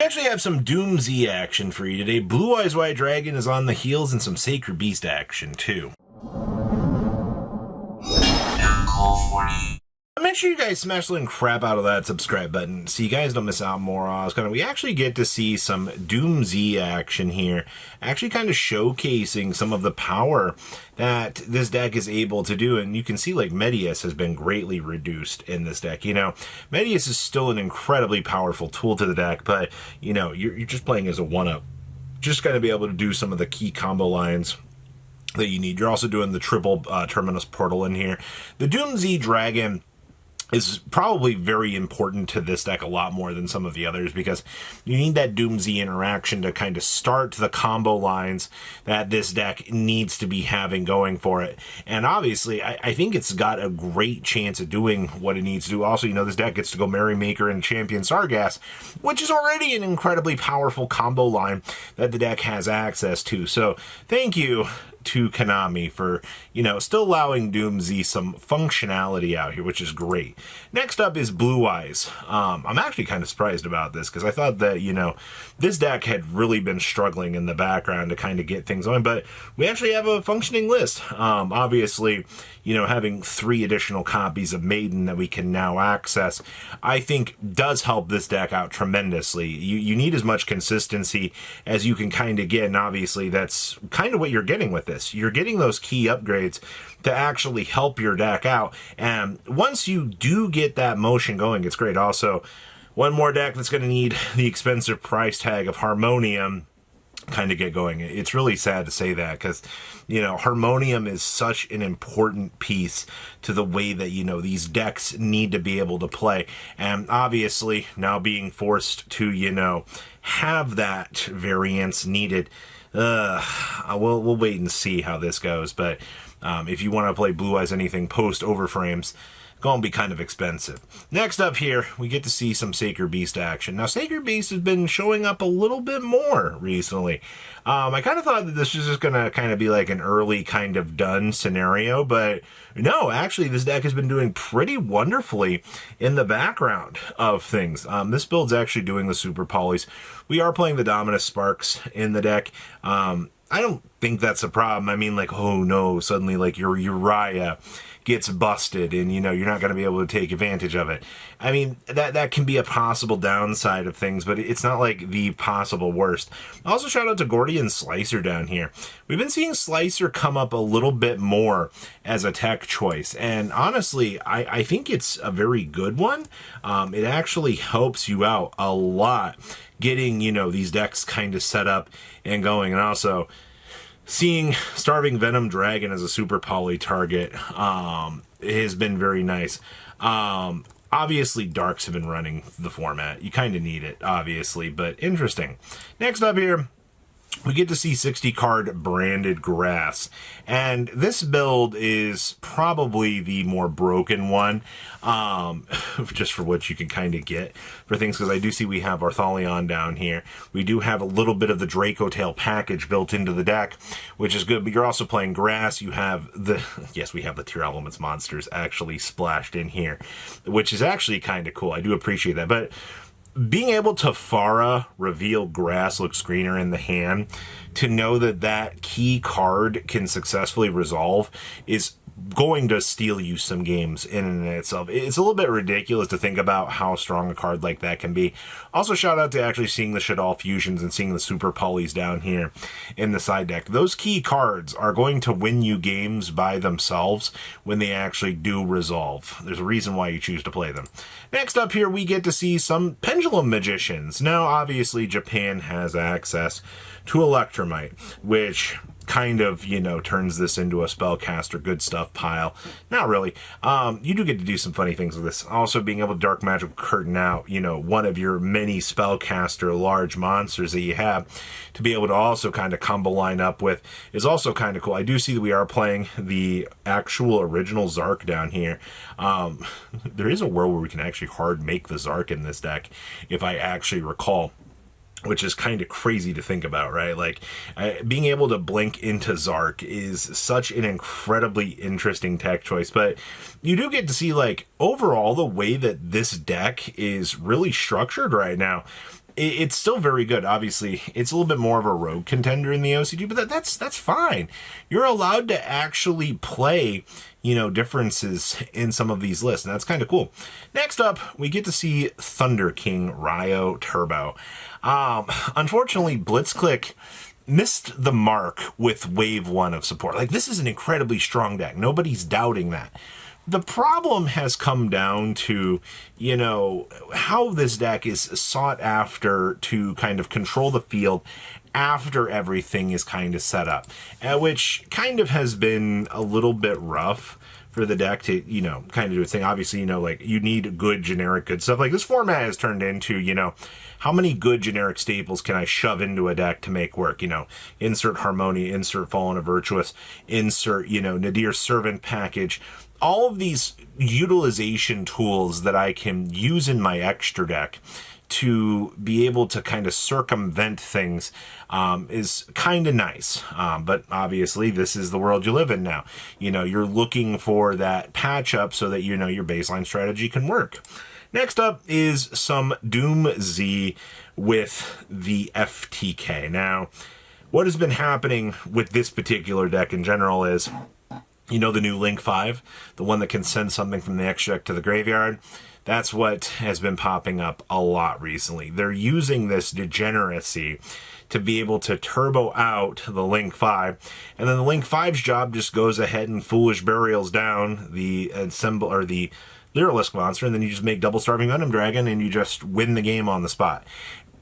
We actually have some Doomz action for you today. Blue Eyes White Dragon is on the heels and some Sacred Beast action too. Make sure you guys smash the crap out of that subscribe button so you guys don't miss out more. We actually get to see some Doomz action here, actually kind of showcasing some of the power that this deck is able to do. And you can see like Medius has been greatly reduced in this deck. You know, Medius is still an incredibly powerful tool to the deck, but you know, you're just playing as a 1-up. Just going to be able to do some of the key combo lines that you need. You're also doing the triple Terminus Portal in here. The Doomz Dragon is probably very important to this deck a lot more than some of the others, because you need that Doomz interaction to kind of start the combo lines that this deck needs to be having going for it. And obviously, I think it's got a great chance of doing what it needs to do. Also, you know, this deck gets to go Merrymaker and Champion Sargass, which is already an incredibly powerful combo line that the deck has access to. So thank you to Konami for, you know, still allowing Doomz some functionality out here, which is great. Next up is Blue Eyes. I'm actually kind of surprised about this because I thought that, you know, this deck had really been struggling in the background to kind of get things going, but we actually have a functioning list. Obviously, you know, having 3 additional copies of Maiden that we can now access, I think does help this deck out tremendously. You need as much consistency as you can kind of get, and obviously that's kind of what you're getting with this. You're getting those key upgrades to actually help your deck out, and once you do get that motion going, it's great. Also, one more deck that's going to need the expensive price tag of Harmonium kind of get going. It's really sad to say that because, you know, Harmonium is such an important piece to the way that, you know, these decks need to be able to play. And obviously now being forced to, you know, have that variance needed, we'll wait and see how this goes. But if you want to play Blue Eyes anything post Overframes, going to be kind of expensive. Next up here, we get to see some Sacred Beast action. Now, Sacred Beast has been showing up a little bit more recently. I kind of thought that this was just going to kind of be like an early kind of done scenario, but no, actually, this deck has been doing pretty wonderfully in the background of things. This build's actually doing the Super Polys. We are playing the Dominus Sparks in the deck. I don't think that's a problem. I mean, like, oh no, suddenly like your Uriah gets busted and, you know, you're not going to be able to take advantage of it. I mean, that can be a possible downside of things, but it's not like the possible worst. Also, shout out to Gordian Slicer down here. We've been seeing Slicer come up a little bit more as a tech choice, and honestly, I think it's a very good one. It actually helps you out a lot getting, you know, these decks kind of set up and going. And also, seeing Starving Venom Dragon as a Super Poly target has been very nice. Obviously, Darks have been running the format. You kind of need it, obviously, but interesting. Next up here, we get to see 60 card branded Grass, and this build is probably the more broken one, just for what you can kind of get for things, because I do see we have Arthalion down here. We do have a little bit of the Draco Tail package built into the deck, which is good, but you're also playing Grass. You have the, yes, we have the Tier Elements monsters actually splashed in here, which is actually kind of cool. I do appreciate that, but being able to Farah reveal Grass looks greener in the hand, to know that that key card can successfully resolve is going to steal you some games in and in itself. It's a little bit ridiculous to think about how strong a card like that can be. Also, shout out to actually seeing the Shaddoll Fusions and seeing the Super Polys down here in the side deck. Those key cards are going to win you games by themselves when they actually do resolve. There's a reason why you choose to play them. Next up here, we get to see some Pendulum Magicians. Now, obviously, Japan has access to Electromite, which kind of, you know, turns this into a spellcaster good stuff pile. Not really. You do get to do some funny things with this. Also, being able to Dark Magical Curtain out, you know, one of your many spellcaster large monsters that you have to be able to also kind of combo line up with is also kind of cool. I do see that we are playing the actual original Zark down here. There is a world where we can actually hard make the Zark in this deck, if I actually recall, which is kind of crazy to think about, right? Like, being able to blink into Zark is such an incredibly interesting tech choice, but you do get to see, like, overall, the way that this deck is really structured right now it's still very good. Obviously, it's a little bit more of a rogue contender in the OCG, but that's fine. You're allowed to actually play, you know, differences in some of these lists, and that's kind of cool. Next up, we get to see Thunder King Ryo Turbo. Unfortunately, Blitzclick missed the mark with Wave 1 of support. Like, this is an incredibly strong deck. Nobody's doubting that. The problem has come down to, you know, how this deck is sought after to kind of control the field after everything is kind of set up, which kind of has been a little bit rough for the deck to, you know, kind of do its thing. Obviously, you know, like, you need good generic good stuff. Like, this format has turned into, you know, how many good generic staples can I shove into a deck to make work? You know, insert Harmonia, insert Fallen of Virtuous, insert, you know, Nadir's Servant package. All of these utilization tools that I can use in my extra deck to be able to kind of circumvent things is kind of nice. But obviously, this is the world you live in now. You know, you're looking for that patch up so that, you know, your baseline strategy can work. Next up is some Doomz with the FTK. Now, what has been happening with this particular deck in general is, you know, the new Link 5, the one that can send something from the extra deck to the graveyard. That's what has been popping up a lot recently. They're using this degeneracy to be able to turbo out the Link 5, and then the Link 5's job just goes ahead and Foolish Burials down the Assemble or the Lyralisk monster, and then you just make double Starving Venom Dragon and you just win the game on the spot.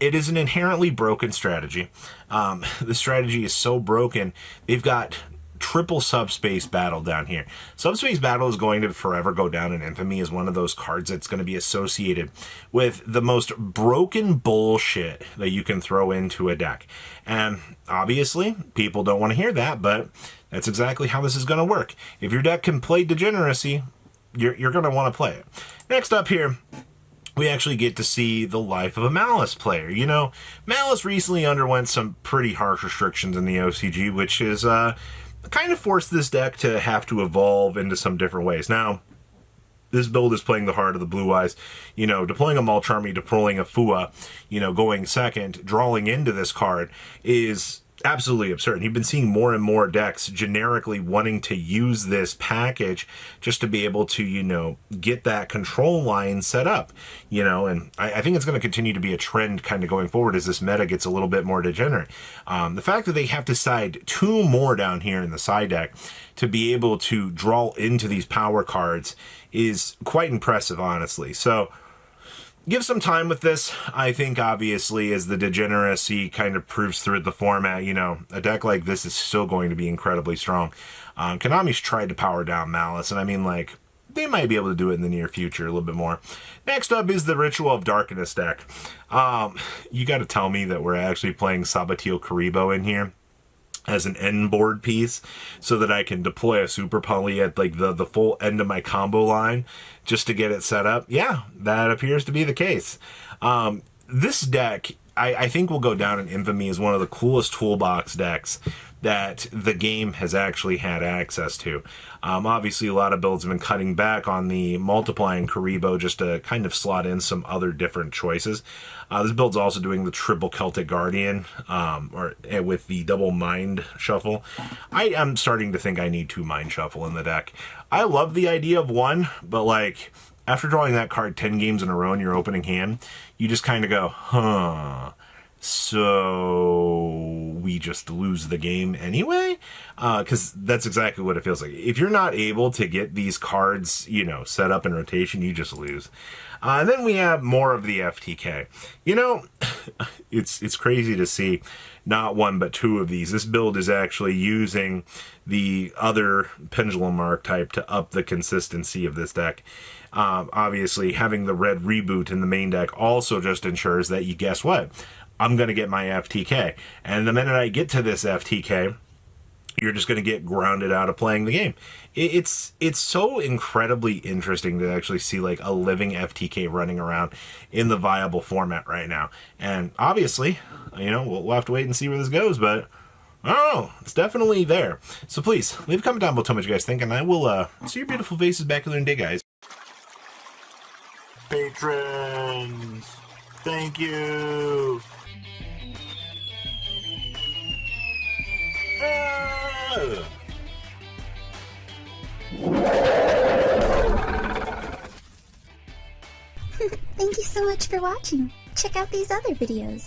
It is an inherently broken strategy. The strategy is so broken, they've got triple Subspace Battle down here. Subspace Battle is going to forever go down in infamy as one of those cards that's going to be associated with the most broken bullshit that you can throw into a deck. And obviously, people don't want to hear that, but that's exactly how this is going to work. If your deck can play Degeneracy, you're going to want to play it. Next up here, we actually get to see the life of a Malice player. You know, Malice recently underwent some pretty harsh restrictions in the OCG, which is kind of forced this deck to have to evolve into some different ways. Now, this build is playing the heart of the Blue Eyes. You know, deploying a Mulch Army, deploying a Fua, you know, going second, drawing into this card is absolutely absurd. You've been seeing more and more decks generically wanting to use this package just to be able to, you know, get that control line set up, you know, and I think it's going to continue to be a trend kind of going forward as this meta gets a little bit more degenerate. The fact that they have to side two more down here in the side deck to be able to draw into these power cards is quite impressive, honestly. So, give some time with this. I think, obviously, as the degeneracy kind of proves through the format, you know, a deck like this is still going to be incredibly strong. Konami's tried to power down Malice, and I mean, like, they might be able to do it in the near future a little bit more. Next up is the Ritual of Darkness deck. You got to tell me that we're actually playing Sabatil Karibo in here as an end board piece so that I can deploy a Super Poly at like the full end of my combo line just to get it set up. Yeah, that appears to be the case. This deck, I think, will go down in infamy as one of the coolest toolbox decks that the game has actually had access to. Obviously, a lot of builds have been cutting back on the multiplying Karibo just to kind of slot in some other different choices. This build's also doing the triple Celtic Guardian with the double Mind Shuffle. I am starting to think I need 2 Mind Shuffle in the deck. I love the idea of 1, but like, after drawing that card 10 games in a row in your opening hand, you just kind of go, huh, so we just lose the game anyway? Because that's exactly what it feels like. If you're not able to get these cards, you know, set up in rotation, you just lose. And then we have more of the FTK. You know, it's crazy to see not 1 but 2 of these. This build is actually using the other Pendulum archetype to up the consistency of this deck. Obviously, having the red reboot in the main deck also just ensures that you guess what? I'm going to get my FTK. And the minute I get to this FTK, you're just going to get grounded out of playing the game. It's so incredibly interesting to actually see like a living FTK running around in the viable format right now. And obviously, you know, we'll have to wait and see where this goes, but I don't know, it's definitely there. So please, leave a comment down below, tell me what you guys think, and I will see your beautiful faces back in the day, guys. Patrons! Thank you. Thank you so much for watching. Check out these other videos.